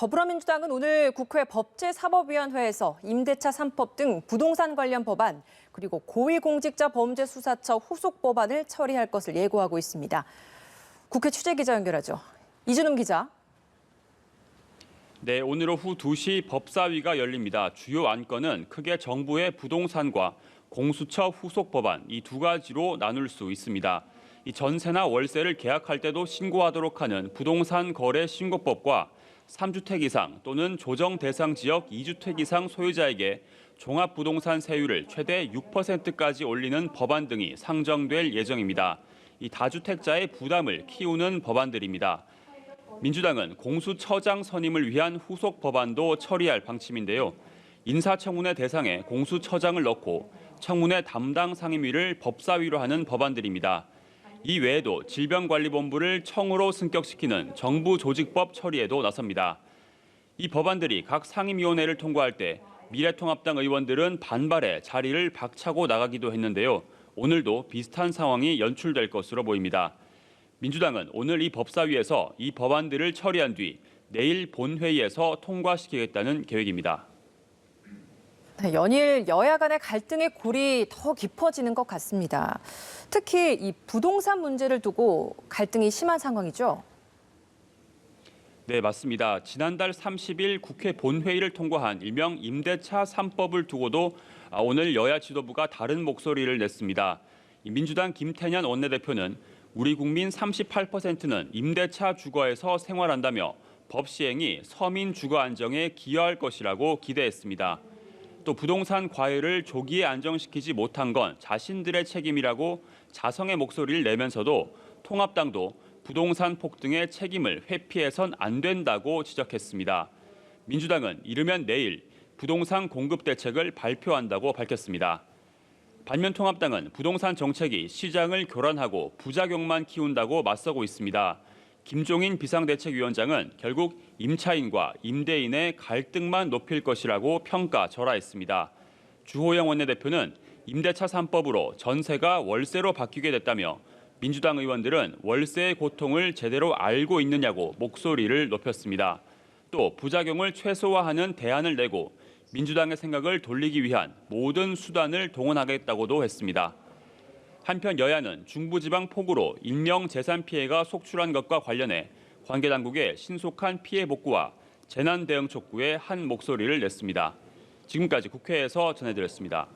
더불어민주당은 오늘 국회 법제사법위원회에서 임대차 3법 등 부동산 관련 법안, 그리고 고위공직자범죄수사처 후속 법안을 처리할 것을 예고하고 있습니다. 국회 취재기자 연결하죠. 이준웅 기자. 네, 오늘 오후 2시 법사위가 열립니다. 주요 안건은 크게 정부의 부동산과 공수처 후속 법안 이 두 가지로 나눌 수 있습니다. 이 전세나 월세를 계약할 때도 신고하도록 하는 부동산 거래 신고법과 3주택 이상 또는 조정 대상 지역 2주택 이상 소유자에게 종합부동산 세율을 최대 6%까지 올리는 법안 등이 상정될 예정입니다. 이 다주택자의 부담을 키우는 법안들입니다. 민주당은 공수처장 선임을 위한 후속 법안도 처리할 방침인데요. 인사청문회 대상에 공수처장을 넣고 청문회 담당 상임위를 법사위로 하는 법안들입니다. 이 외에도 질병관리본부를 청으로 승격시키는 정부조직법 처리에도 나섭니다. 이 법안들이 각 상임위원회를 통과할 때 미래통합당 의원들은 반발해 자리를 박차고 나가기도 했는데요. 오늘도 비슷한 상황이 연출될 것으로 보입니다. 민주당은 오늘 이 법사위에서 이 법안들을 처리한 뒤 내일 본회의에서 통과시키겠다는 계획입니다. 연일 여야 간의 갈등의 골이 더 깊어지는 것 같습니다. 특히 이 부동산 문제를 두고 갈등이 심한 상황이죠. 네, 맞습니다. 지난달 30일 국회 본회의를 통과한 일명 임대차 3법을 두고도 오늘 여야 지도부가 다른 목소리를 냈습니다. 민주당 김태년 원내대표는 우리 국민 38%는 임대차 주거에서 생활한다며 법 시행이 서민 주거 안정에 기여할 것이라고 기대했습니다. 또 부동산 과열을 조기에 안정시키지 못한 건 자신들의 책임이라고 자성의 목소리를 내면서도 통합당도 부동산 폭등의 책임을 회피해선 안 된다고 지적했습니다. 민주당은 이르면 내일 부동산 공급 대책을 발표한다고 밝혔습니다. 반면 통합당은 부동산 정책이 시장을 교란하고 부작용만 키운다고 맞서고 있습니다. 김종인 비상대책위원장은 결국 임차인과 임대인의 갈등만 높일 것이라고 평가절하했습니다. 주호영 원내대표는 임대차 3법으로 전세가 월세로 바뀌게 됐다며 민주당 의원들은 월세의 고통을 제대로 알고 있느냐고 목소리를 높였습니다. 또 부작용을 최소화하는 대안을 내고 민주당의 생각을 돌리기 위한 모든 수단을 동원하겠다고도 했습니다. 한편 여야는 중부지방 폭우로 인명 재산 피해가 속출한 것과 관련해 관계당국의 신속한 피해 복구와 재난 대응 촉구에 한 목소리를 냈습니다. 지금까지 국회에서 전해드렸습니다.